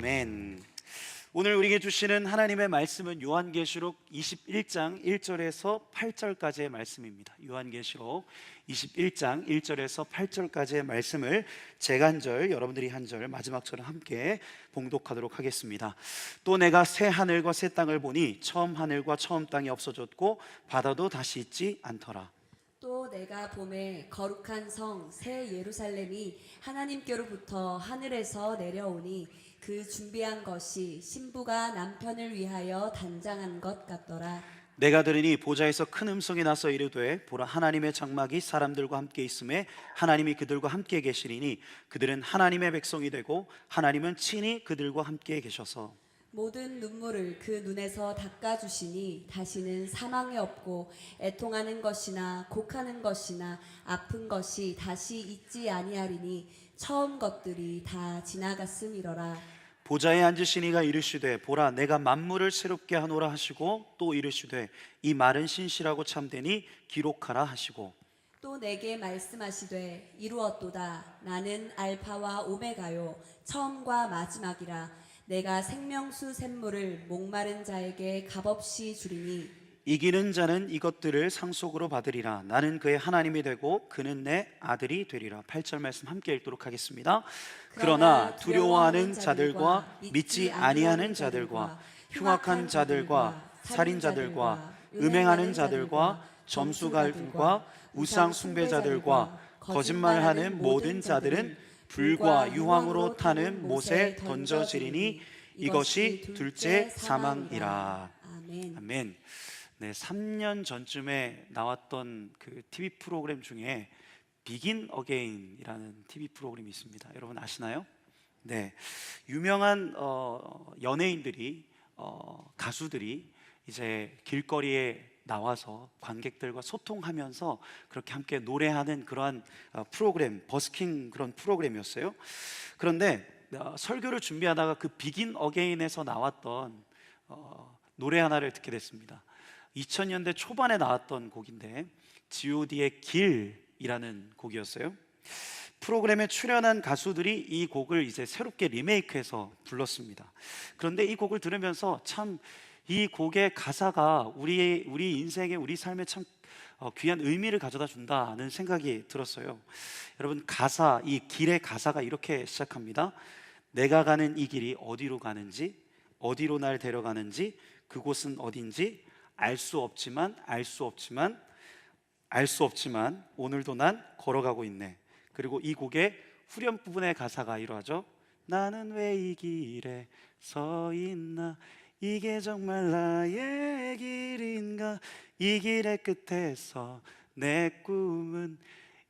아멘. 오늘 우리에게 주시는 하나님의 말씀은 요한계시록 21장 1절에서 8절까지의 말씀입니다. 요한계시록 21장 1절에서 8절까지의 말씀을 제가 한 절, 여러분들이 한 절, 마지막 절을 함께 봉독하도록 하겠습니다. 또 내가 새 하늘과 새 땅을 보니 처음 하늘과 처음 땅이 없어졌고 바다도 다시 있지 않더라. 또 내가 봄에 거룩한 성 새 예루살렘이 하나님께로부터 하늘에서 내려오니 그 준비한 것이 신부가 남편을 위하여 단장한 것 같더라. 내가 들으니 보좌에서 큰 음성이 나서 이르되 보라 하나님의 장막이 사람들과 함께 있음에 하나님이 그들과 함께 계시리니 그들은 하나님의 백성이 되고 하나님은 친히 그들과 함께 계셔서 모든 눈물을 그 눈에서 닦아주시니 다시는 사망이 없고 애통하는 것이나 곡하는 것이나 아픈 것이 다시 있지 아니하리니 처음 것들이 다 지나갔음이러라. 보좌에 앉으신 이가 이르시되 보라 내가 만물을 새롭게 하노라 하시고 또 이르시되 이 말은 신실하고 참되니 기록하라 하시고 또 내게 말씀하시되 이루었도다. 나는 알파와 오메가요 처음과 마지막이라. 내가 생명수 샘물을 목마른 자에게 값없이 주리니 이기는 자는 이것들을 상속으로 받으리라. 나는 그의 하나님이 되고 그는 내 아들이 되리라. 8절 말씀 함께 읽도록 하겠습니다. 그러나 두려워하는 자들과 믿지 아니하는 자들과 흉악한 자들과 살인자들과 음행하는 자들과 점수갈들과 우상 숭배자들과 거짓말하는 모든 자들은 불과 유황으로 타는 못에 던져지리니 이것이 둘째 사망이라. 아멘. 아멘. 네, 3년 전쯤에 나왔던 그 TV 프로그램 중에 비긴 어게인이라는 TV 프로그램이 있습니다. 여러분 아시나요? 네, 유명한 연예인들이 가수들이 이제 길거리에 나와서 관객들과 소통하면서 그렇게 함께 노래하는 그러한 프로그램, 버스킹 그런 프로그램이었어요. 그런데 설교를 준비하다가 그 비긴 어게인에서 나왔던 노래 하나를 듣게 됐습니다. 2000년대 초반에 나왔던 곡인데 G.O.D의 길이라는 곡이었어요. 프로그램에 출연한 가수들이 이 곡을 이제 새롭게 리메이크해서 불렀습니다. 그런데 이 곡을 들으면서 참 이 곡의 가사가 우리 인생에, 우리 삶에 참 귀한 의미를 가져다 준다는 생각이 들었어요. 여러분, 가사, 이 길의 가사가 이렇게 시작합니다. 내가 가는 이 길이 어디로 가는지, 어디로 날 데려가는지, 그곳은 어딘지 알 수 없지만 오늘도 난 걸어가고 있네. 그리고 이 곡의 후렴 부분의 가사가 이러하죠. 나는 왜 이 길에 서 있나, 이게 정말 나의 길인가, 이 길의 끝에서 내 꿈은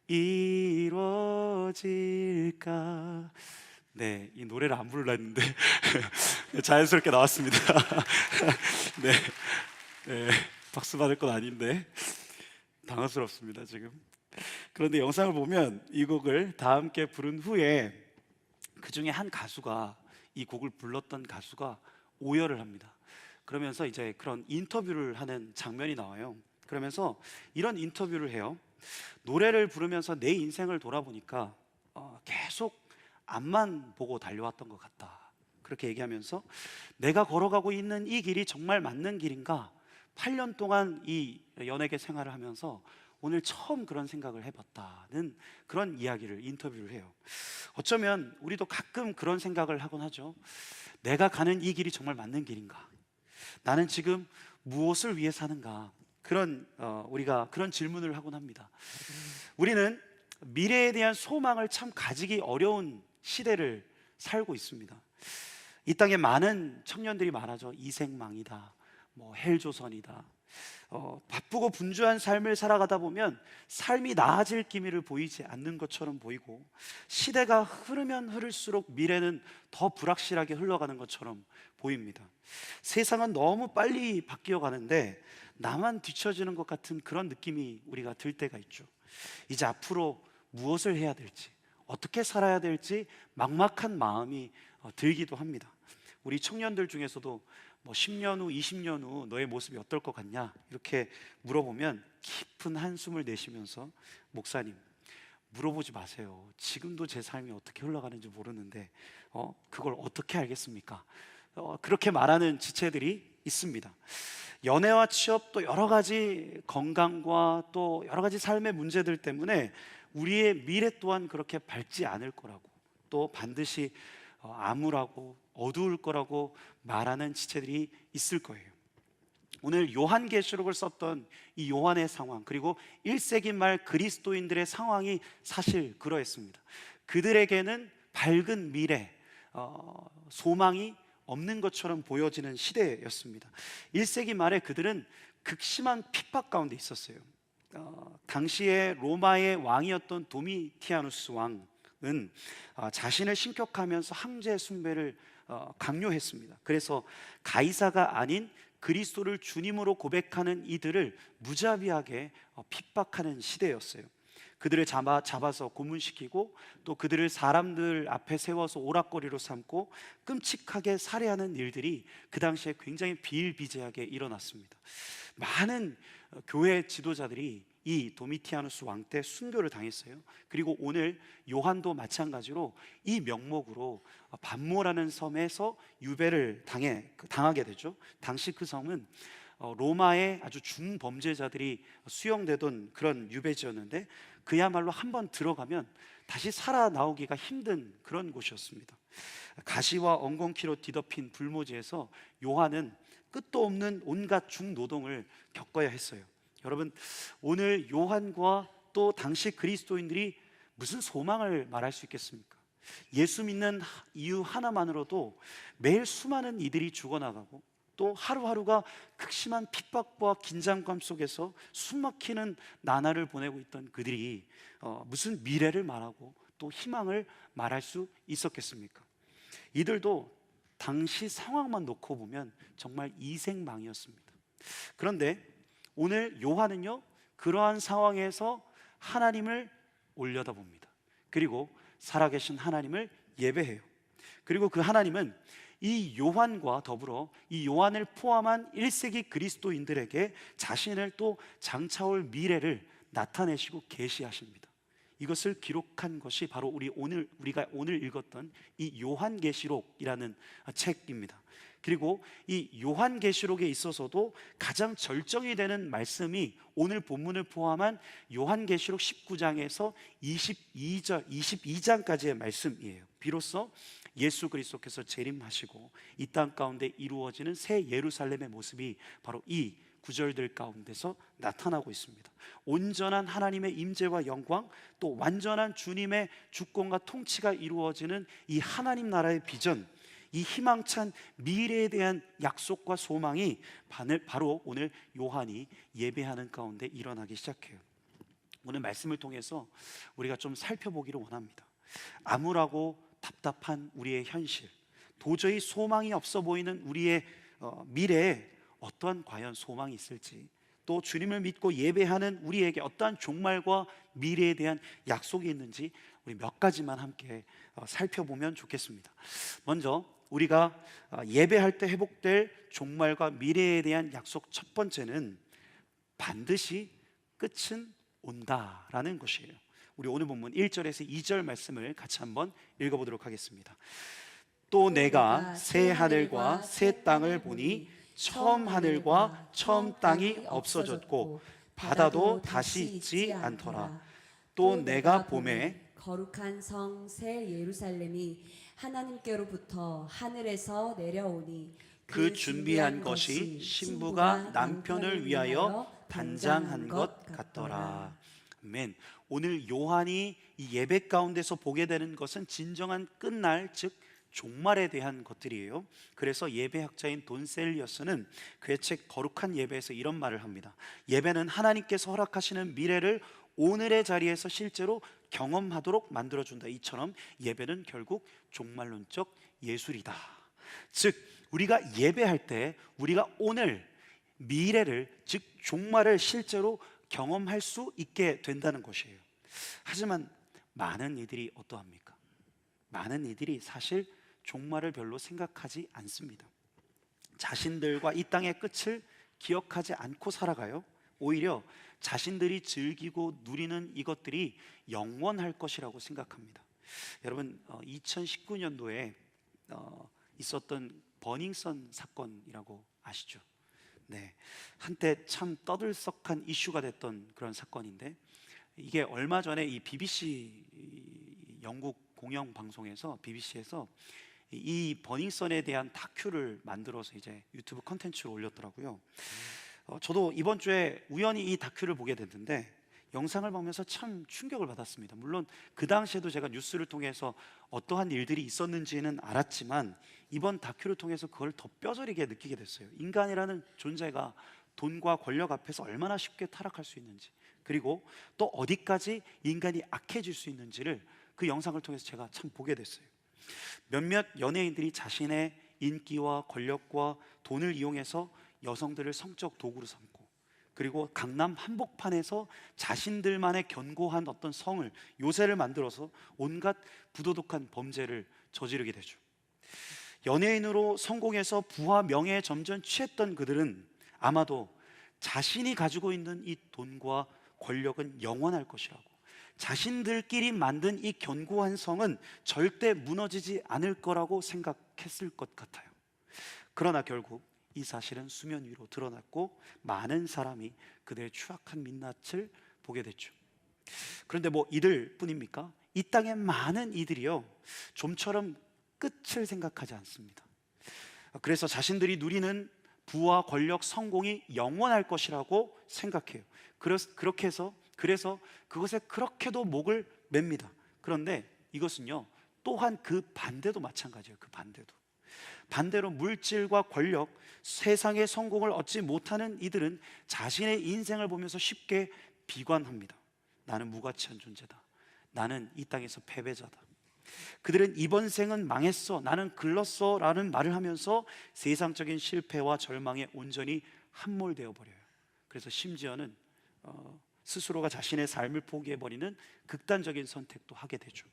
이루어질까. 네, 이 노래를 안 부르려 했는데 자연스럽게 나왔습니다. 네, 네, 박수 받을 건 아닌데 당황스럽습니다 지금. 그런데 영상을 보면 이 곡을 다 함께 부른 후에 그 중에 한 가수가, 이 곡을 불렀던 가수가 오열을 합니다. 그러면서 이제 그런 인터뷰를 하는 장면이 나와요. 그러면서 이런 인터뷰를 해요. 노래를 부르면서 내 인생을 돌아보니까 계속 앞만 보고 달려왔던 것 같다. 그렇게 얘기하면서 내가 걸어가고 있는 이 길이 정말 맞는 길인가? 8년 동안 이 연예계 생활을 하면서 오늘 처음 그런 생각을 해봤다는 그런 이야기를, 인터뷰를 해요. 어쩌면 우리도 가끔 그런 생각을 하곤 하죠. 내가 가는 이 길이 정말 맞는 길인가? 나는 지금 무엇을 위해 사는가? 우리가 그런 질문을 하곤 합니다. 우리는 미래에 대한 소망을 참 가지기 어려운 시대를 살고 있습니다. 이 땅에 많은 청년들이 말하죠. 이생망이다, 뭐 헬조선이다. 바쁘고 분주한 삶을 살아가다 보면 삶이 나아질 기미를 보이지 않는 것처럼 보이고, 시대가 흐르면 흐를수록 미래는 더 불확실하게 흘러가는 것처럼 보입니다. 세상은 너무 빨리 바뀌어 가는데 나만 뒤처지는 것 같은 그런 느낌이 우리가 들 때가 있죠. 이제 앞으로 무엇을 해야 될지, 어떻게 살아야 될지 막막한 마음이 들기도 합니다. 우리 청년들 중에서도 뭐 10년 후, 20년 후 너의 모습이 어떨 것 같냐 이렇게 물어보면 깊은 한숨을 내쉬면서 목사님, 물어보지 마세요. 지금도 제 삶이 어떻게 흘러가는지 모르는데 그걸 어떻게 알겠습니까? 그렇게 말하는 지체들이 있습니다. 연애와 취업, 또 여러 가지 건강과 또 여러 가지 삶의 문제들 때문에 우리의 미래 또한 그렇게 밝지 않을 거라고, 또 반드시 암울하고 어두울 거라고 말하는 지체들이 있을 거예요. 오늘 요한계시록을 썼던 이 요한의 상황, 그리고 1세기 말 그리스도인들의 상황이 사실 그러했습니다. 그들에게는 밝은 미래, 소망이 없는 것처럼 보여지는 시대였습니다. 1세기 말에 그들은 극심한 핍박 가운데 있었어요. 당시에 로마의 왕이었던 도미티아누스 왕은 자신을 신격하면서 황제 숭배를 강요했습니다. 그래서 가이사가 아닌 그리스도를 주님으로 고백하는 이들을 무자비하게 핍박하는 시대였어요. 그들을 잡아서 고문시키고, 또 그들을 사람들 앞에 세워서 오락거리로 삼고 끔찍하게 살해하는 일들이 그 당시에 굉장히 비일비재하게 일어났습니다. 많은 교회 지도자들이 이 도미티아누스 왕 때 순교를 당했어요. 그리고 오늘 요한도 마찬가지로 이 명목으로 반모라는 섬에서 유배를 당하게 되죠. 당시 그 섬은 로마의 아주 중범죄자들이 수용되던 그런 유배지였는데, 그야말로 한번 들어가면 다시 살아나오기가 힘든 그런 곳이었습니다. 가시와 엉겅퀴로 뒤덮인 불모지에서 요한은 끝도 없는 온갖 중노동을 겪어야 했어요. 여러분, 오늘 요한과 또 당시 그리스도인들이 무슨 소망을 말할 수 있겠습니까? 예수 믿는 이유 하나만으로도 매일 수많은 이들이 죽어나가고, 또 하루하루가 극심한 핍박과 긴장감 속에서 숨막히는 나날을 보내고 있던 그들이 무슨 미래를 말하고 또 희망을 말할 수 있었겠습니까? 이들도 당시 상황만 놓고 보면 정말 이생망이었습니다. 그런데 오늘 요한은요, 그러한 상황에서 하나님을 올려다봅니다. 그리고 살아계신 하나님을 예배해요. 그리고 그 하나님은 이 요한과 더불어 이 요한을 포함한 1세기 그리스도인들에게 자신을 또 장차올 미래를 나타내시고 계시하십니다. 이것을 기록한 것이 바로 우리가 오늘 읽었던 이 요한계시록이라는 책입니다. 그리고 이 요한계시록에 있어서도 가장 절정이 되는 말씀이 오늘 본문을 포함한 요한계시록 19장에서 22장까지의 말씀이에요. 비로소 예수 그리스도께서 재림하시고 이 땅 가운데 이루어지는 새 예루살렘의 모습이 바로 이 구절들 가운데서 나타나고 있습니다. 온전한 하나님의 임재와 영광, 또 완전한 주님의 주권과 통치가 이루어지는 이 하나님 나라의 비전, 이 희망찬 미래에 대한 약속과 소망이 바로 오늘 요한이 예배하는 가운데 일어나기 시작해요. 오늘 말씀을 통해서 우리가 좀 살펴보기를 원합니다. 암울하고 답답한 우리의 현실, 도저히 소망이 없어 보이는 우리의 미래에 어떠한 과연 소망이 있을지, 또 주님을 믿고 예배하는 우리에게 어떠한 종말과 미래에 대한 약속이 있는지 우리 몇 가지만 함께 살펴보면 좋겠습니다. 먼저 우리가 예배할 때 회복될 종말과 미래에 대한 약속, 첫 번째는 반드시 끝은 온다라는 것이에요. 우리 오늘 본문 1절에서 2절 말씀을 같이 한번 읽어보도록 하겠습니다. 또 내가 새 하늘과 새 땅을 보니 처음 하늘과 처음 땅이 없어졌고 바다도 다시 있지 않더라. 또 내가 봄에 거룩한 성 새 예루살렘이 하나님께로부터 하늘에서 내려오니 그 준비한 것이 신부가 남편을 위하여 단장한 것 같더라. 아멘. 오늘 요한이 이 예배 가운데서 보게 되는 것은 진정한 끝날, 즉 종말에 대한 것들이에요. 그래서 예배학자인 돈 셀리어스는 그의 책 거룩한 예배에서 이런 말을 합니다. 예배는 하나님께서 허락하시는 미래를 오늘의 자리에서 실제로 경험하도록 만들어준다. 이처럼 예배는 결국 종말론적 예술이다. 즉 우리가 예배할 때 우리가 오늘 미래를, 즉 종말을 실제로 경험할 수 있게 된다는 것이에요. 하지만 많은 이들이 어떠합니까? 많은 이들이 사실 종말을 별로 생각하지 않습니다. 자신들과 이 땅의 끝을 기억하지 않고 살아가요. 오히려 자신들이 즐기고 누리는 이것들이 영원할 것이라고 생각합니다. 여러분, 2019년도에 있었던 버닝썬 사건이라고 아시죠? 네, 한때 참 떠들썩한 이슈가 됐던 그런 사건인데, 이게 얼마 전에 이 BBC 영국 공영 방송에서 BBC에서 이 버닝썬에 대한 다큐를 만들어서 이제 유튜브 컨텐츠로 올렸더라고요. 저도 이번 주에 우연히 이 다큐를 보게 됐는데 영상을 보면서 참 충격을 받았습니다. 물론 그 당시에도 제가 뉴스를 통해서 어떠한 일들이 있었는지는 알았지만 이번 다큐를 통해서 그걸 더 뼈저리게 느끼게 됐어요. 인간이라는 존재가 돈과 권력 앞에서 얼마나 쉽게 타락할 수 있는지, 그리고 또 어디까지 인간이 악해질 수 있는지를 그 영상을 통해서 제가 참 보게 됐어요. 몇몇 연예인들이 자신의 인기와 권력과 돈을 이용해서 여성들을 성적 도구로 삼고, 그리고 강남 한복판에서 자신들만의 견고한 어떤 성을, 요새를 만들어서 온갖 부도덕한 범죄를 저지르게 되죠. 연예인으로 성공해서 부와 명예에 점점 취했던 그들은 아마도 자신이 가지고 있는 이 돈과 권력은 영원할 것이라고, 자신들끼리 만든 이 견고한 성은 절대 무너지지 않을 거라고 생각했을 것 같아요. 그러나 결국 이 사실은 수면 위로 드러났고 많은 사람이 그들의 추악한 민낯을 보게 됐죠. 그런데 뭐 이들 뿐입니까? 이 땅의 많은 이들이요, 좀처럼 끝을 생각하지 않습니다. 그래서 자신들이 누리는 부와 권력, 성공이 영원할 것이라고 생각해요. 그래서 그것에 그렇게도 목을 맵니다. 그런데 이것은요, 또한 그 반대도 마찬가지예요. 그 반대로 물질과 권력, 세상의 성공을 얻지 못하는 이들은 자신의 인생을 보면서 쉽게 비관합니다. 나는 무가치한 존재다. 나는 이 땅에서 패배자다. 그들은 이번 생은 망했어, 나는 글렀어 라는 말을 하면서 세상적인 실패와 절망에 온전히 함몰되어 버려요. 그래서 심지어는 스스로가 자신의 삶을 포기해버리는 극단적인 선택도 하게 되죠.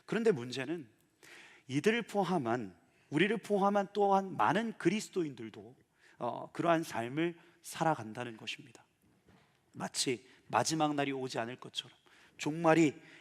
그런데 문제는 우리를 포함한 또한 많은 그리스도인들도 그러한 삶을 살아간다는 것입니다. 마치 마지막 날이 오지 않을 것처럼,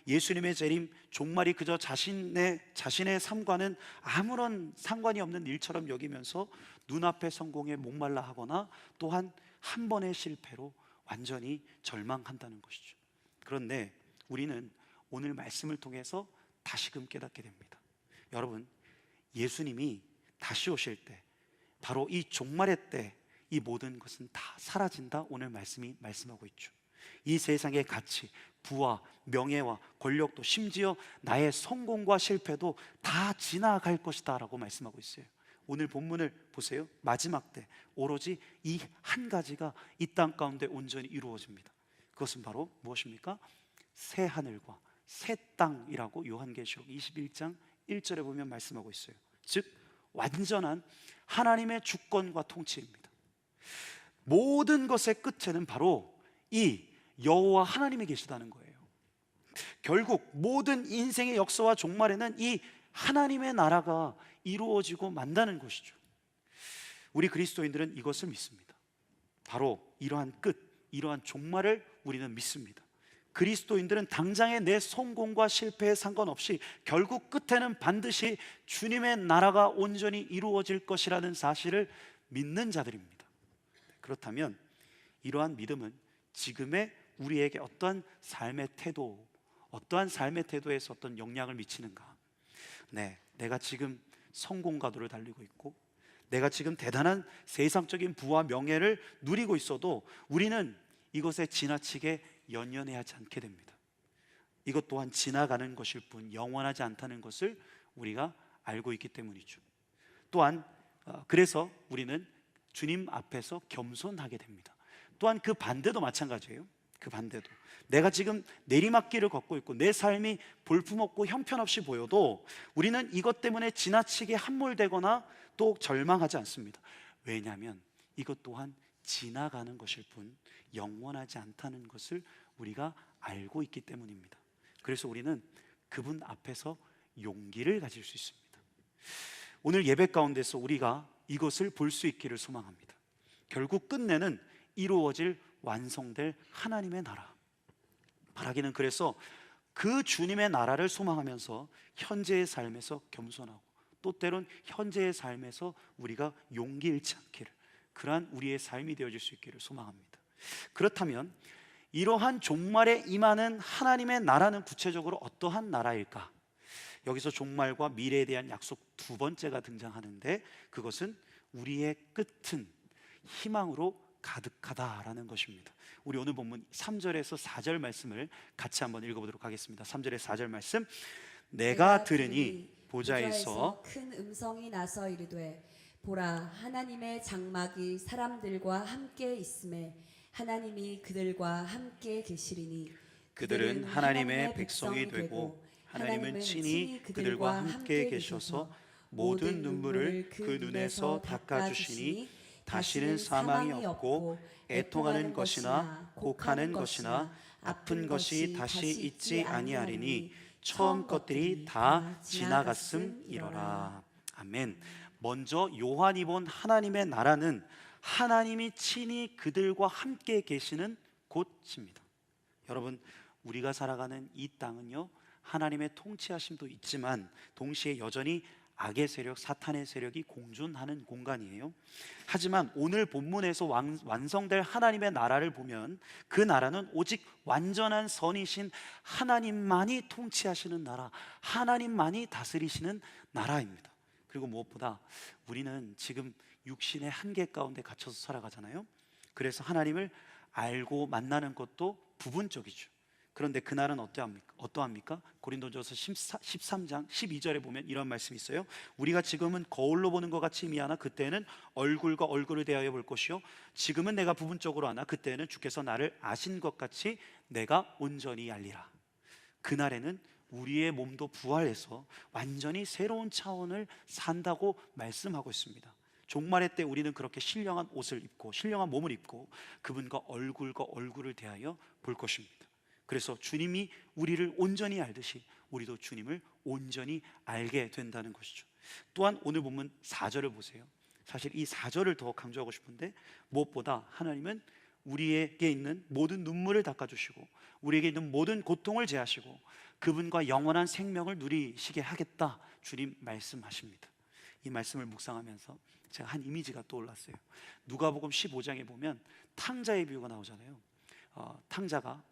예수님의 재림, 종말이 그저 자신의 삶과는 아무런 상관이 없는 일처럼 여기면서 눈앞의 성공에 목말라 하거나 또한 한 번의 실패로 완전히 절망한다는 것이죠. 그런데 우리는 오늘 말씀을 통해서 다시금 깨닫게 됩니다. 여러분, 예수님이 다시 오실 때, 바로 이 종말의 때, 이 모든 것은 다 사라진다, 오늘 말씀이 말씀하고 있죠. 이 세상의 가치, 부와 명예와 권력도, 심지어 나의 성공과 실패도 다 지나갈 것이다 라고 말씀하고 있어요. 오늘 본문을 보세요. 마지막 때 오로지 이 한 가지가 이 땅 가운데 온전히 이루어집니다. 그것은 바로 무엇입니까? 새 하늘과 새 땅이라고 요한계시록 21장 1절에 보면 말씀하고 있어요. 즉 완전한 하나님의 주권과 통치입니다. 모든 것의 끝에는 바로 이 여호와 하나님이 계시다는 거예요. 결국 모든 인생의 역사와 종말에는 이 하나님의 나라가 이루어지고 만다는 것이죠. 우리 그리스도인들은 이것을 믿습니다. 바로 이러한 이러한 종말을 우리는 믿습니다. 그리스도인들은 당장의 내 성공과 실패에 상관없이 결국 끝에는 반드시 주님의 나라가 온전히 이루어질 것이라는 사실을 믿는 자들입니다. 그렇다면 이러한 믿음은 지금의 우리에게 어떠한 삶의 태도에서 어떤 영향을 미치는가? 내가 지금 성공가도를 달리고 있고, 내가 지금 대단한 세상적인 부와 명예를 누리고 있어도 우리는 이것에 지나치게 연연해하지 않게 됩니다. 이것 또한 지나가는 것일 뿐 영원하지 않다는 것을 우리가 알고 있기 때문이죠. 또한 그래서 우리는 주님 앞에서 겸손하게 됩니다. 또한 그 반대도 마찬가지예요. 그 반대도, 내가 지금 내리막길을 걷고 있고 내 삶이 볼품없고 형편없이 보여도 우리는 이것 때문에 지나치게 함몰되거나 또 절망하지 않습니다. 왜냐하면 이것 또한 지나가는 것일 뿐 영원하지 않다는 것을 우리가 알고 있기 때문입니다. 그래서 우리는 그분 앞에서 용기를 가질 수 있습니다. 오늘 예배 가운데서 우리가 이것을 볼 수 있기를 소망합니다. 결국 끝내는 이루어질 완성될 하나님의 나라, 바라기는 그래서 그 주님의 나라를 소망하면서 현재의 삶에서 겸손하고 또 때론 현재의 삶에서 우리가 용기 잃지 않기를, 그러한 우리의 삶이 되어질 수 있기를 소망합니다. 그렇다면 이러한 종말에 임하는 하나님의 나라는 구체적으로 어떠한 나라일까? 여기서 종말과 미래에 대한 약속 두 번째가 등장하는데, 그것은 우리의 끝은 희망으로 가득하다라는 것입니다. 우리 오늘 본문 3절에서 4절 말씀을 같이 한번 읽어보도록 하겠습니다. 3절에 4절 말씀, 내가 들으니 보좌에서 큰 음성이 나서 이르되 보라 하나님의 장막이 사람들과 함께 있음에 하나님이 그들과 함께 계시리니 그들은 하나님의 백성이 되고 하나님은 친히 그들과 함께 계셔서 모든 눈물을 그 눈에서 닦아주시니 다시는 사망이 없고 애통하는 것이나 곡하는 것이나 아픈 것이 다시 있지 아니하리니 처음 것들이 다 지나갔음이로라. 아멘. 먼저 요한이 본 하나님의 나라는 하나님이 친히 그들과 함께 계시는 곳입니다. 여러분, 우리가 살아가는 이 땅은요, 하나님의 통치하심도 있지만 동시에 여전히 악의 세력, 사탄의 세력이 공존하는 공간이에요. 하지만 오늘 본문에서 완성될 하나님의 나라를 보면 그 나라는 오직 완전한 선이신 하나님만이 통치하시는 나라, 하나님만이 다스리시는 나라입니다. 그리고 무엇보다 우리는 지금 육신의 한계 가운데 갇혀서 살아가잖아요. 그래서 하나님을 알고 만나는 것도 부분적이죠. 그런데 그날은 어떠합니까? 고린도전서 13장 12절에 보면 이런 말씀이 있어요. 우리가 지금은 거울로 보는 것 같이 미하나 그때는 얼굴과 얼굴을 대하여 볼 것이요 지금은 내가 부분적으로 아나 그때는 주께서 나를 아신 것 같이 내가 온전히 알리라. 그날에는 우리의 몸도 부활해서 완전히 새로운 차원을 산다고 말씀하고 있습니다. 종말의 때 우리는 그렇게 신령한 옷을 입고 신령한 몸을 입고 그분과 얼굴과 얼굴을 대하여 볼 것입니다. 그래서 주님이 우리를 온전히 알듯이 우리도 주님을 온전히 알게 된다는 것이죠. 또한 오늘 본문 4절을 보세요. 사실 이 4절을 더 강조하고 싶은데, 무엇보다 하나님은 우리에게 있는 모든 눈물을 닦아주시고 우리에게 있는 모든 고통을 제하시고 그분과 영원한 생명을 누리시게 하겠다, 주님 말씀하십니다. 이 말씀을 묵상하면서 제가 한 이미지가 떠올랐어요. 누가복음 15장에 보면 탕자의 비유가 나오잖아요. 탕자가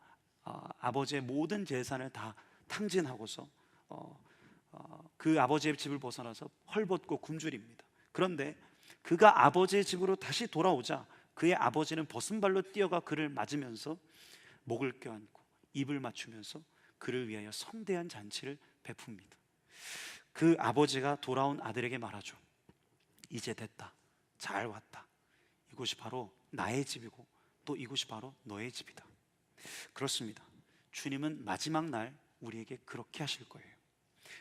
아버지의 모든 재산을 다 탕진하고서 그 아버지의 집을 벗어나서 헐벗고 굶주립니다. 그런데 그가 아버지의 집으로 다시 돌아오자 그의 아버지는 벗은 발로 뛰어가 그를 맞으면서 목을 껴안고 입을 맞추면서 그를 위하여 성대한 잔치를 베풉니다. 그 아버지가 돌아온 아들에게 말하죠. 이제 됐다. 잘 왔다. 이곳이 바로 나의 집이고 또 이곳이 바로 너의 집이다. 그렇습니다. 주님은 마지막 날 우리에게 그렇게 하실 거예요.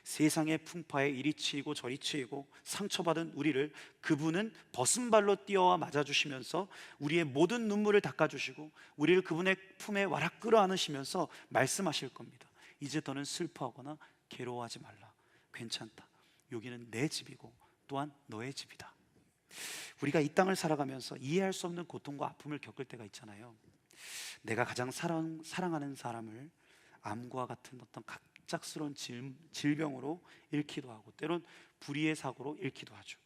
세상의 풍파에 이리 치이고 저리 치이고 상처받은 우리를 그분은 벗은 발로 뛰어와 맞아주시면서 우리의 모든 눈물을 닦아주시고 우리를 그분의 품에 와락 끌어안으시면서 말씀하실 겁니다. 이제 더는 슬퍼하거나 괴로워하지 말라. 괜찮다. 여기는 내 집이고 또한 너의 집이다. 우리가 이 땅을 살아가면서 이해할 수 없는 고통과 아픔을 겪을 때가 있잖아요. 내가 가장 사랑하는 사람을 암과 같은 어떤 갑작스러운 질병으로 잃기도 하고 때론 불의의 사고로 잃기도 하죠.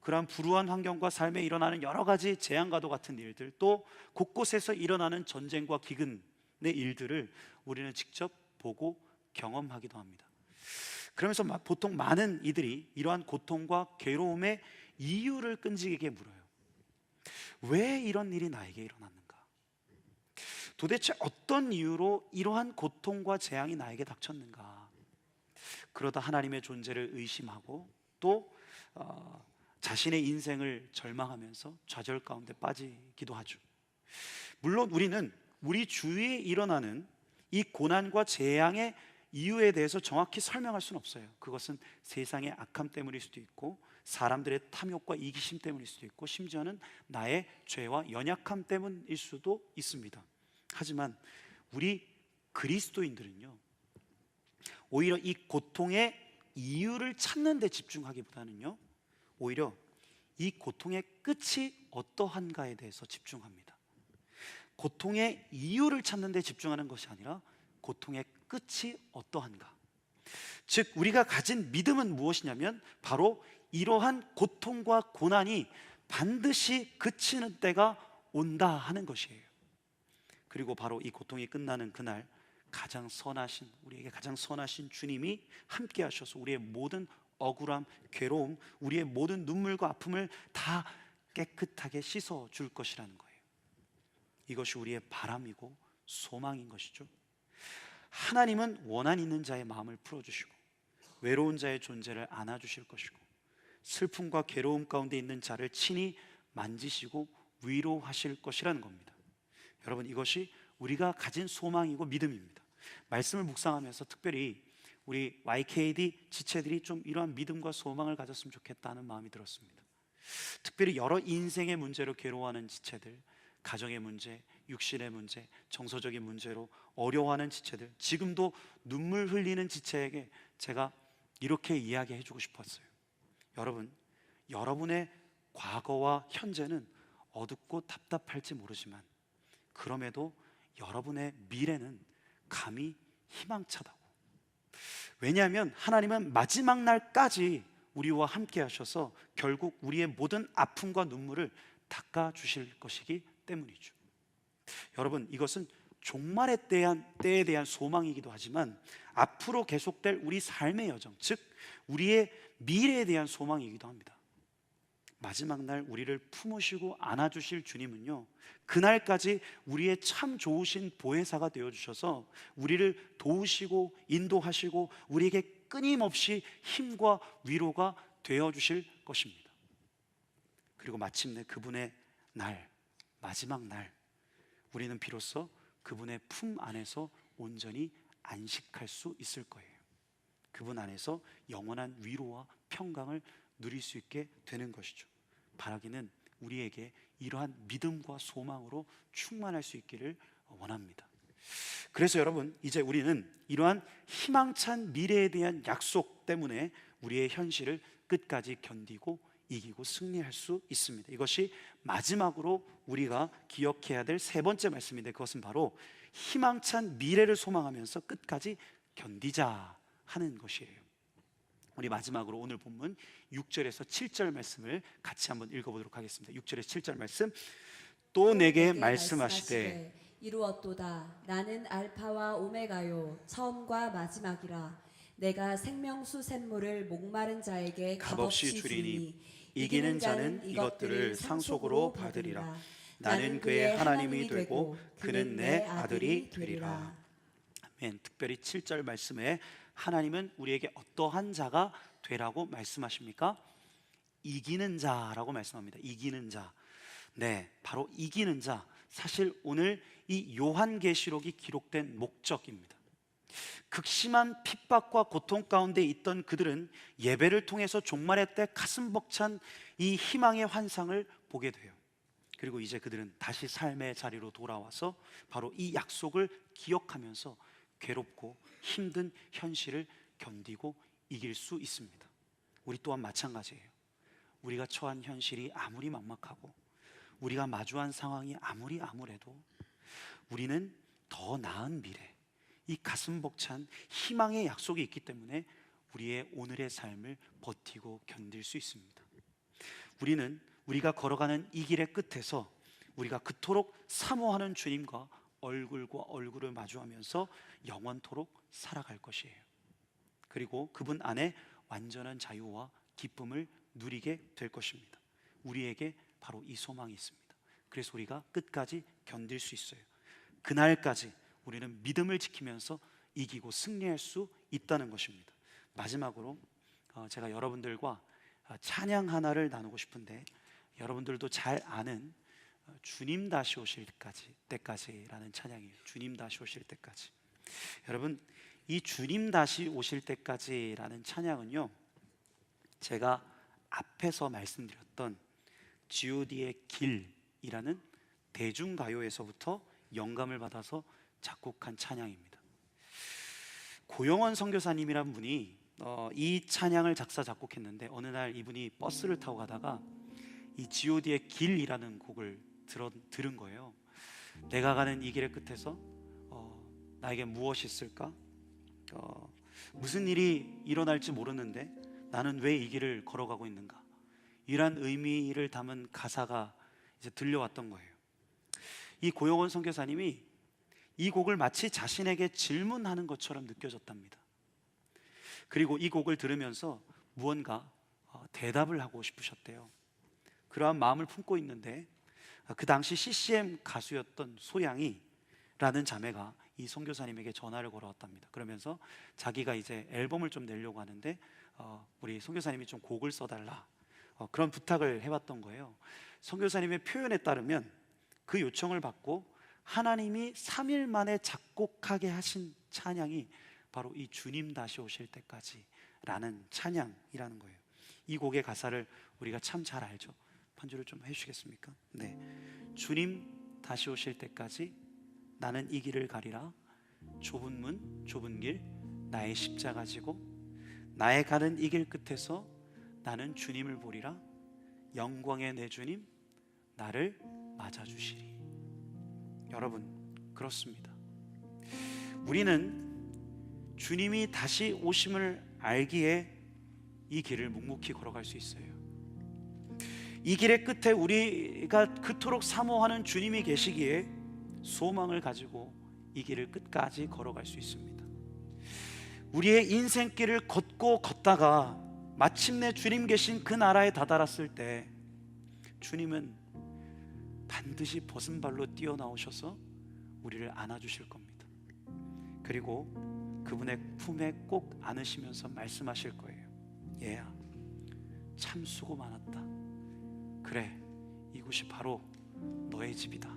그러한 불우한 환경과 삶에 일어나는 여러 가지 재앙과도 같은 일들, 또 곳곳에서 일어나는 전쟁과 기근의 일들을 우리는 직접 보고 경험하기도 합니다. 그러면서 보통 많은 이들이 이러한 고통과 괴로움의 이유를 끈질기게 물어요. 왜 이런 일이 나에게 일어났는가? 도대체 어떤 이유로 이러한 고통과 재앙이 나에게 닥쳤는가? 그러다 하나님의 존재를 의심하고 또 자신의 인생을 절망하면서 좌절 가운데 빠지기도 하죠. 물론 우리는 우리 주위에 일어나는 이 고난과 재앙의 이유에 대해서 정확히 설명할 수는 없어요. 그것은 세상의 악함 때문일 수도 있고 사람들의 탐욕과 이기심 때문일 수도 있고 심지어는 나의 죄와 연약함 때문일 수도 있습니다. 하지만 우리 그리스도인들은요, 오히려 이 고통의 이유를 찾는 데 집중하기보다는요, 오히려 이 고통의 끝이 어떠한가에 대해서 집중합니다. 고통의 이유를 찾는 데 집중하는 것이 아니라 고통의 끝이 어떠한가. 즉 우리가 가진 믿음은 무엇이냐면 바로 이러한 고통과 고난이 반드시 그치는 때가 온다 하는 것이에요. 그리고 바로 이 고통이 끝나는 그날 우리에게 가장 선하신 주님이 함께 하셔서 우리의 모든 억울함, 괴로움, 우리의 모든 눈물과 아픔을 다 깨끗하게 씻어 줄 것이라는 거예요. 이것이 우리의 바람이고 소망인 것이죠. 하나님은 원한 있는 자의 마음을 풀어주시고 외로운 자의 존재를 안아주실 것이고 슬픔과 괴로움 가운데 있는 자를 친히 만지시고 위로하실 것이라는 겁니다. 여러분, 이것이 우리가 가진 소망이고 믿음입니다. 말씀을 묵상하면서 특별히 우리 YKD 지체들이 좀 이러한 믿음과 소망을 가졌으면 좋겠다는 마음이 들었습니다. 특별히 여러 인생의 문제로 괴로워하는 지체들, 가정의 문제, 육신의 문제, 정서적인 문제로 어려워하는 지체들, 지금도 눈물 흘리는 지체에게 제가 이렇게 이야기해 주고 싶었어요. 여러분, 여러분의 과거와 현재는 어둡고 답답할지 모르지만 그럼에도 여러분의 미래는 감히 희망차다고. 왜냐하면 하나님은 마지막 날까지 우리와 함께 하셔서 결국 우리의 모든 아픔과 눈물을 닦아주실 것이기 때문이죠. 여러분, 이것은 종말의 때에 대한 소망이기도 하지만 앞으로 계속될 우리 삶의 여정, 즉 우리의 미래에 대한 소망이기도 합니다. 마지막 날 우리를 품으시고 안아주실 주님은요, 그날까지 우리의 참 좋으신 보혜사가 되어주셔서 우리를 도우시고 인도하시고 우리에게 끊임없이 힘과 위로가 되어주실 것입니다. 그리고 마침내 그분의 날, 마지막 날, 우리는 비로소 그분의 품 안에서 온전히 안식할 수 있을 거예요. 그분 안에서 영원한 위로와 평강을 누릴 수 있게 되는 것이죠. 바라기는 우리에게 이러한 믿음과 소망으로 충만할 수 있기를 원합니다. 그래서 여러분, 이제 우리는 이러한 희망찬 미래에 대한 약속 때문에 우리의 현실을 끝까지 견디고 이기고 승리할 수 있습니다. 이것이 마지막으로 우리가 기억해야 될 세 번째 말씀인데, 그것은 바로 희망찬 미래를 소망하면서 끝까지 견디자 하는 것이에요. 우리 마지막으로 오늘 본문 6절에서 7절 말씀을 같이 한번 읽어보도록 하겠습니다. 6절에서 7절 말씀. 또 내게 말씀하시되 이루었도다. 나는 알파와 오메가요 처음과 마지막이라. 내가 생명수 샘물을 목마른 자에게 값없이 주리니 이기는 자는 이것들을 상속으로 받으리라. 나는 그의 하나님이 되고 그는 내 아들이 되리라. 아멘. 특별히 7절 말씀에 하나님은 우리에게 어떠한 자가 되라고 말씀하십니까? 이기는 자라고 말씀합니다. 이기는 자. 네, 바로 이기는 자. 사실 오늘 이 요한계시록이 기록된 목적입니다. 극심한 핍박과 고통 가운데 있던 그들은 예배를 통해서 종말의 때 가슴 벅찬 이 희망의 환상을 보게 돼요. 그리고 이제 그들은 다시 삶의 자리로 돌아와서 바로 이 약속을 기억하면서 괴롭고 힘든 현실을 견디고 이길 수 있습니다. 우리 또한 마찬가지예요. 우리가 처한 현실이 아무리 막막하고 우리가 마주한 상황이 아무리 암울해도 우리는 더 나은 미래, 이 가슴 벅찬 희망의 약속이 있기 때문에 우리의 오늘의 삶을 버티고 견딜 수 있습니다. 우리는 우리가 걸어가는 이 길의 끝에서 우리가 그토록 사모하는 주님과 얼굴과 얼굴을 마주하면서 영원토록 살아갈 것이에요. 그리고 그분 안에 완전한 자유와 기쁨을 누리게 될 것입니다. 우리에게 바로 이 소망이 있습니다. 그래서 우리가 끝까지 견딜 수 있어요. 그날까지 우리는 믿음을 지키면서 이기고 승리할 수 있다는 것입니다. 마지막으로 제가 여러분들과 찬양 하나를 나누고 싶은데, 여러분들도 잘 아는 주님 다시 오실 때까지라는 찬양이에요. 주님 다시 오실 때까지. 여러분, 이 주님 다시 오실 때까지라는 찬양은요, 제가 앞에서 말씀드렸던 G.O.D의 길이라는 대중가요에서부터 영감을 받아서 작곡한 찬양입니다. 고영원 선교사님이란 분이 이 찬양을 작사 작곡했는데, 어느 날 이분이 버스를 타고 가다가 이 G.O.D의 길이라는 곡을 들은 거예요. 내가 가는 이 길의 끝에서 나에게 무엇이 있을까? 무슨 일이 일어날지 모르는데 나는 왜 이 길을 걸어가고 있는가? 이란 의미를 담은 가사가 이제 들려왔던 거예요. 이 고용원 선교사님이 이 곡을 마치 자신에게 질문하는 것처럼 느껴졌답니다. 그리고 이 곡을 들으면서 무언가 대답을 하고 싶으셨대요. 그러한 마음을 품고 있는데 그 당시 CCM 가수였던 소양이라는 자매가 이 선교사님에게 전화를 걸어왔답니다. 그러면서 자기가 이제 앨범을 좀 내려고 하는데 우리 선교사님이 좀 곡을 써달라, 그런 부탁을 해왔던 거예요. 선교사님의 표현에 따르면 그 요청을 받고 하나님이 3일 만에 작곡하게 하신 찬양이 바로 이 주님 다시 오실 때까지 라는 찬양이라는 거예요. 이 곡의 가사를 우리가 참 잘 알죠. 반주를 좀 해주시겠습니까? 네, 주님 다시 오실 때까지 나는 이 길을 가리라. 좁은 문 좁은 길 나의 십자가 지고 나의 가는 이 길 끝에서 나는 주님을 보리라. 영광의 내 주님 나를 맞아주시리. 여러분, 그렇습니다. 우리는 주님이 다시 오심을 알기에 이 길을 묵묵히 걸어갈 수 있어요. 이 길의 끝에 우리가 그토록 사모하는 주님이 계시기에 소망을 가지고 이 길을 끝까지 걸어갈 수 있습니다. 우리의 인생길을 걷고 걷다가 마침내 주님 계신 그 나라에 다다랐을 때 주님은 반드시 벗은 발로 뛰어나오셔서 우리를 안아주실 겁니다. 그리고 그분의 품에 꼭 안으시면서 말씀하실 거예요. 얘야, 참 수고 많았다. 그래, 이곳이 바로 너의 집이다.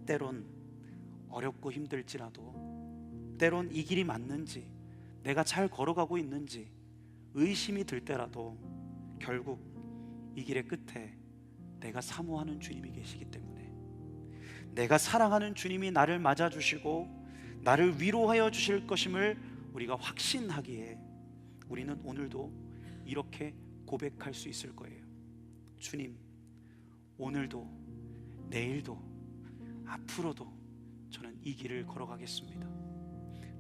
때론 어렵고 힘들지라도, 때론 이 길이 맞는지, 내가 잘 걸어가고 있는지 의심이 들 때라도 결국 이 길의 끝에 내가 사모하는 주님이 계시기 때문에, 내가 사랑하는 주님이 나를 맞아주시고 나를 위로하여 주실 것임을 우리가 확신하기에 우리는 오늘도 이렇게 고백할 수 있을 거예요. 주님, 오늘도 내일도 앞으로도 저는 이 길을 걸어가겠습니다.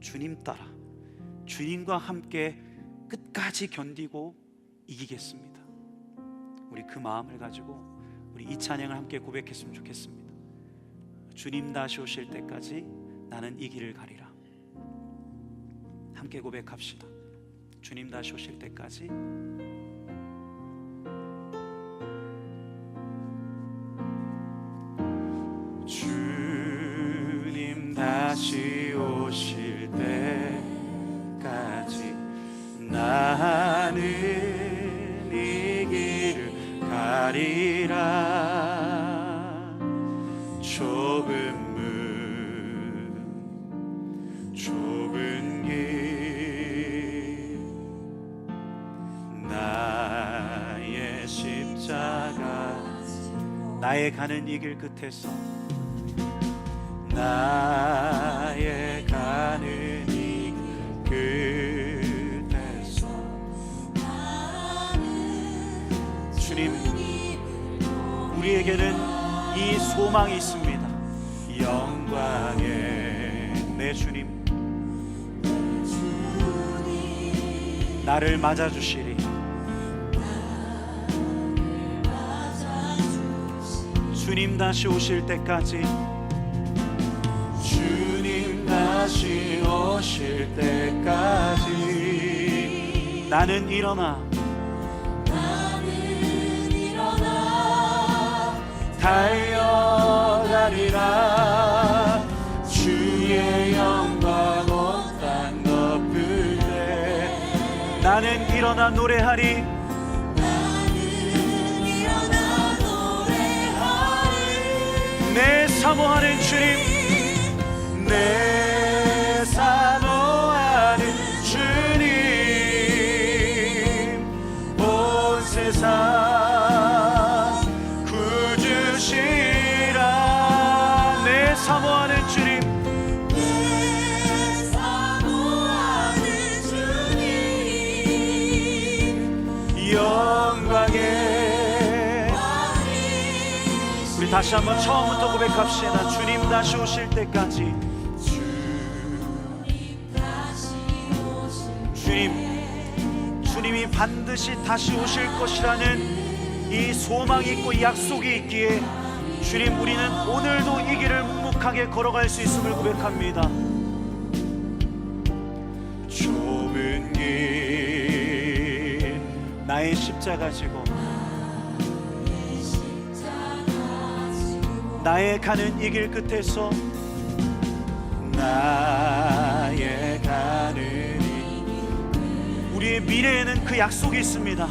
주님 따라 주님과 함께 끝까지 견디고 이기겠습니다. 우리 그 마음을 가지고 우리 이 찬양을 함께 고백했으면 좋겠습니다. 주님 다시 오실 때까지 나는 이 길을 가리라. 함께 고백합시다. 주님 다시 오실 때까지. 주님 다시 오실 때까지 나는 이 길을 가리라. 좁은 문 좁은 길 나의 십자가, 나의 가는 이 길 끝에서, 나의 가는 이 길 끝에서 주님, 우리에게는 이 소망이 있습니다. 영광의 내 주님 나를 맞아주시리. 주님 다시 오실 때까지, 주님 다시 오실 때까지 나는 일어나 달려가리라. 주의 영광 온 땅 덮을 때 나는 일어나 노래하리. 내 사모하는 주님, 내 사모하는 주님, 온 세상 구주시라. 내 사모하는 주님, 내 사모하는 주님, 영광의. 우리 다시 한번 처음부터 고백합시다. 주님 다시 오실 때까지, 주님 다시 주님이 반드시 다시 오실 것이라는 이 소망이 있고 이 약속이 있기에 주님, 우리는 오늘도 이 길을 묵묵하게 걸어갈 수 있음을 고백합니다. 좁은 길 나의 십자가 지고 나의 가는 이 길 끝에서 나의 가는 우리의 미래에는 그 약속이 있습니다.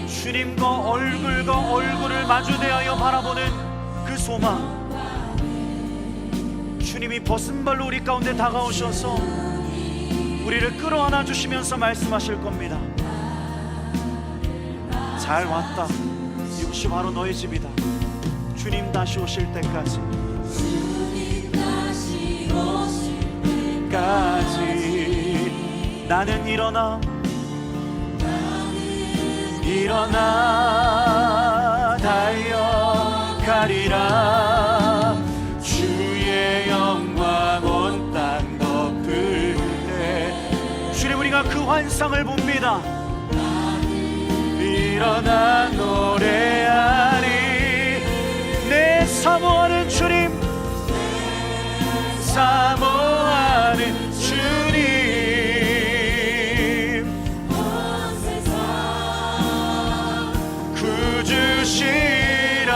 주님과 얼굴과 얼굴을 마주대하여 바라보는 그 소망, 주님이 벗은발로 우리 가운데 다가오셔서 우리를 끌어안아 주시면서 말씀하실 겁니다. 잘 왔다, 이곳이 바로 너의 집이다. 주님 다시 오실 때까지, 나는 일어나 달려가리라. 주의 영광 온 땅 덮을 때 주님, 우리가 그 환상을 봅니다. 일어나 노래하리. 내 사모하는 주님, 사모하는 주님, 구주시라.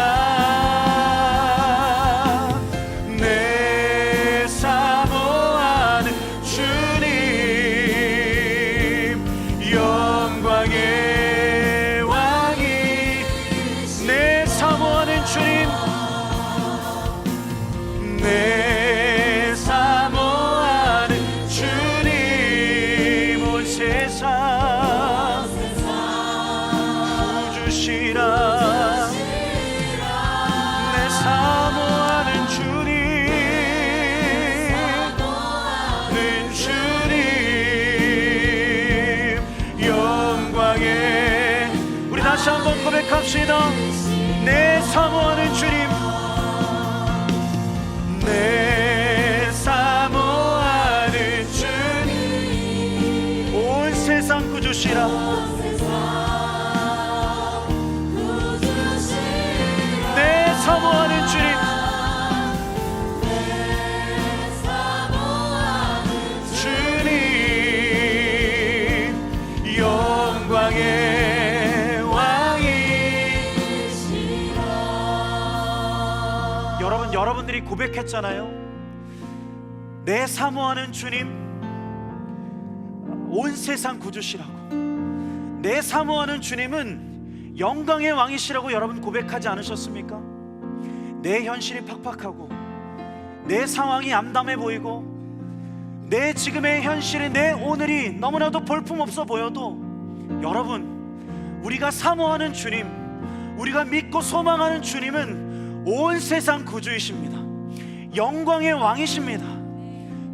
내 사모하는 주님, 영광의 왕이. 내 사모하는 주님, 내 사모하는 주님, 온 세상 구주시라. 내 사모하는 주님, 는 주님, 영광의. 우리 다시 한번 고백합시다. 내 사모하는 주님, 내 사모하는 주님, 온 세상 구주시라. 내 사모하는 주님, 주님, 영광의 왕이. 여러분들이 고백했잖아요. 내 사모하는 주님, 온 세상 구주시라고. 내 사모하는 주님은 영광의 왕이시라고 여러분 고백하지 않으셨습니까? 내 현실이 팍팍하고 내 상황이 암담해 보이고 내 지금의 현실이, 내 오늘이 너무나도 볼품없어 보여도, 여러분, 우리가 사모하는 주님, 우리가 믿고 소망하는 주님은 온 세상 구주이십니다. 영광의 왕이십니다.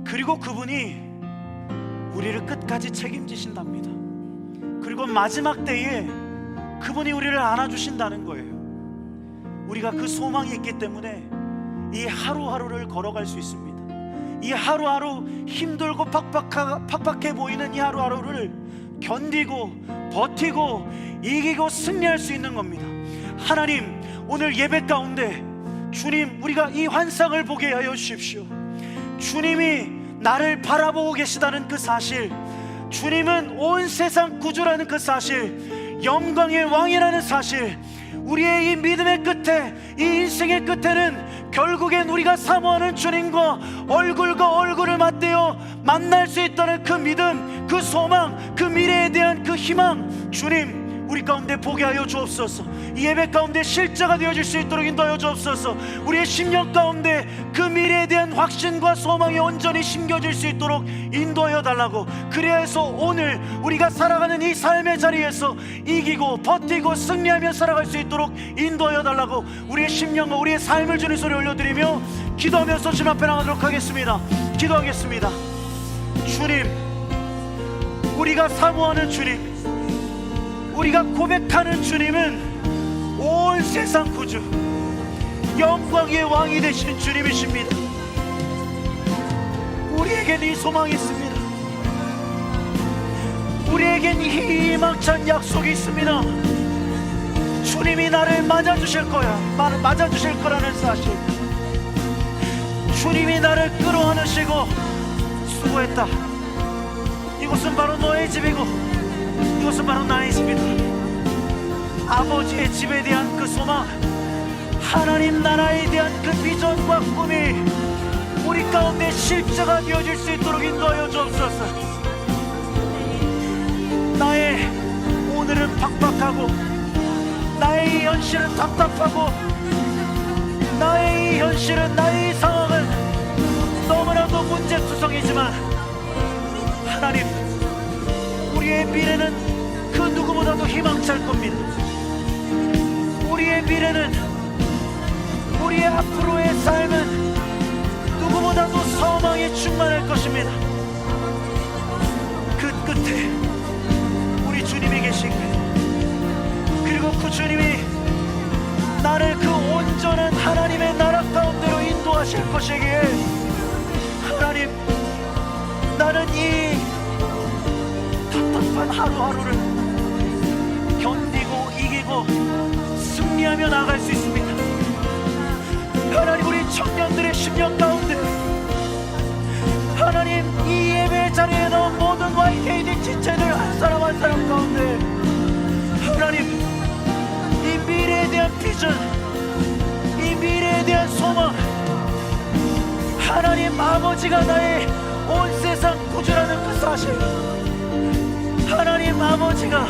그리고 그분이 우리를 끝까지 책임지신답니다. 그리고 마지막 때에 그분이 우리를 안아주신다는 거예요. 우리가 그 소망이 있기 때문에 이 하루하루를 걸어갈 수 있습니다. 이 하루하루 힘들고 팍팍해 보이는 이 하루하루를 견디고 버티고 이기고 승리할 수 있는 겁니다. 하나님, 오늘 예배 가운데 주님, 우리가 이 환상을 보게 하여 주십시오. 주님이 나를 바라보고 계시다는 그 사실, 주님은 온 세상 구주라는 그 사실, 영광의 왕이라는 사실, 우리의 이 믿음의 끝에, 이 인생의 끝에는 결국엔 우리가 사모하는 주님과 얼굴과 얼굴을 맞대어 만날 수 있다는 그 믿음, 그 소망, 그 미래에 대한 그 희망, 주님, 우리 가운데 보게 하여 주옵소서. 이 예배 가운데 실제가 되어질 수 있도록 인도하여 주옵소서. 우리의 심령 가운데 그 미래에 대한 확신과 소망이 온전히 심겨질 수 있도록 인도하여 달라고. 그래야 해서 오늘 우리가 살아가는 이 삶의 자리에서 이기고 버티고 승리하며 살아갈 수 있도록 인도하여 달라고 우리의 심령과 우리의 삶을 주는 소리 올려드리며 기도하면서 주님 앞에 나가도록 하겠습니다. 기도하겠습니다. 주님, 우리가 사모하는 주님, 우리가 고백하는 주님은 온 세상 구주, 영광의 왕이 되시는 주님이십니다. 우리에겐 이 소망이 있습니다. 우리에겐 희망찬 약속이 있습니다. 주님이 나를 맞아주실 거야. 맞아주실 거라는 사실. 주님이 나를 끌어안으시고 수고했다. 이곳은 바로 너의 집이고 이곳은 바로 나의 집이다. 아버지의 집에 대한 그 소망, 하나님 나라에 대한 그 비전과 꿈이 우리 가운데 실제가 되어질 수 있도록 인도하여 주옵소서. 나의 오늘은 팍팍하고 나의 이 현실은 답답하고 나의 이 현실은, 나의 이 상황은 너무나도 문제투성이지만 하나님, 우리의 미래는 그 누구보다도 희망찬 겁니다. 우리의 미래는, 우리의 앞으로의 삶은 누구보다도 소망에 충만할 것입니다. 그 끝에 우리 주님이 계시고, 그리고 그 주님이 나를 그 온전한 하나님의 나라 가운데로 인도하실 것이기에, 하나님, 나는 이 답답한 하루하루를 견디고 이기고 승리하며 나아갈 수 있습니다. 하나님, 우리 청년들의 심령 가운데, 하나님, 이 예배 자리에 나온 모든 YKD 지체들 한 사람 한 사람 가운데, 하나님, 이 미래에 대한 비전, 이 미래에 대한 소망, 하나님 아버지가 나의 온 세상 구주라는 그 사실, 하나님 아버지가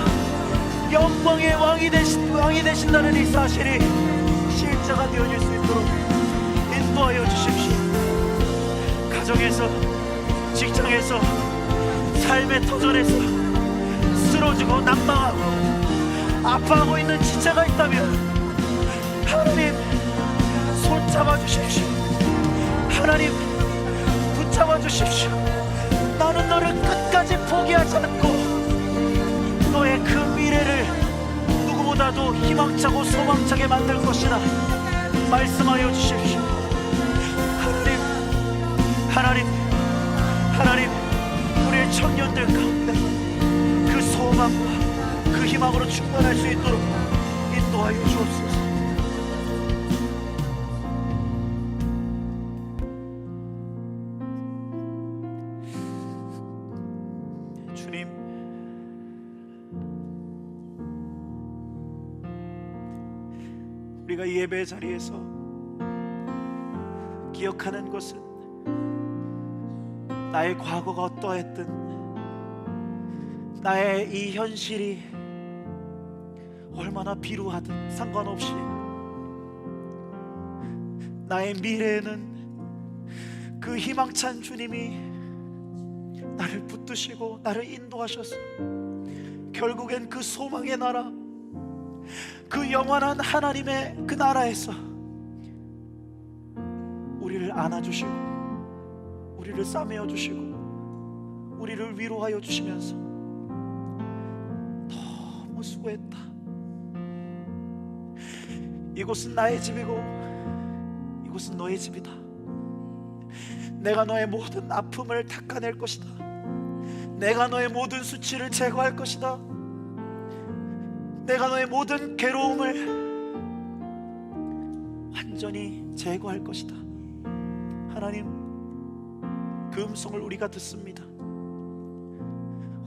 영광의 왕이 되신다는 이 사실이 실제가 되어질 수 있도록 인도하여 주십시오. 가정에서, 직장에서, 삶의 터전에서 쓰러지고 난망하고 아파하고 있는 지체가 있다면 하나님 손잡아 주십시오. 하나님 붙잡아 주십시오. 나는 너를 끝까지 포기하지 않고 너의 그 미래를 누구보다도 희망차고 소망차게 만들 것이다 말씀하여 주십시오. 하나님, 하나님, 우리의 청년들 가운데 그 소망과 그 희망으로 충만할 수 있도록 인도하여 주옵소서. 주님, 우리가 이 예배 자리에서 기억하는 것은 나의 과거가 어떠했든, 나의 이 현실이 얼마나 비루하든 상관없이 나의 미래에는 그 희망찬 주님이 나를 붙드시고 나를 인도하셔서 결국엔 그 소망의 나라, 그 영원한 하나님의 그 나라에서 우리를 안아주시고 우리를 싸매어 주시고 우리를 위로하여 주시면서 너무 수고했다, 이곳은 나의 집이고 이곳은 너의 집이다, 내가 너의 모든 아픔을 닦아낼 것이다, 내가 너의 모든 수치를 제거할 것이다, 내가 너의 모든 괴로움을 완전히 제거할 것이다. 하나님, 그 음성을 우리가 듣습니다.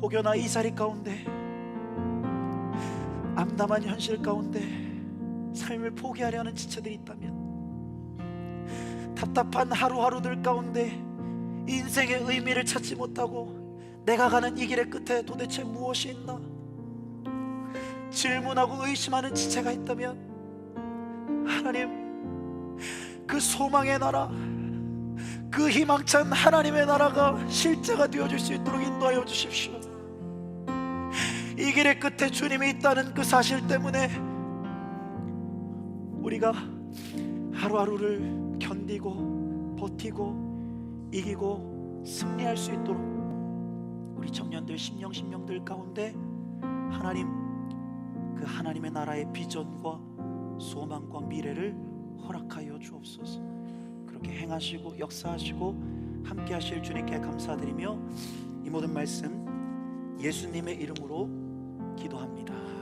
혹여나 이 자리 가운데 암담한 현실 가운데 삶을 포기하려는 지체들이 있다면, 답답한 하루하루들 가운데 인생의 의미를 찾지 못하고 내가 가는 이 길의 끝에 도대체 무엇이 있나 질문하고 의심하는 지체가 있다면, 하나님, 그 소망의 나라, 그 희망찬 하나님의 나라가 실제가 되어질 수 있도록 인도하여 주십시오. 이 길의 끝에 주님이 있다는 그 사실 때문에 우리가 하루하루를 견디고 버티고 이기고 승리할 수 있도록 우리 청년들 심령들 가운데 하나님, 그 하나님의 나라의 비전과 소망과 미래를 허락하여 주옵소서. 그렇게 행하시고 역사하시고 함께 하실 주님께 감사드리며 이 모든 말씀 예수님의 이름으로 기도합니다.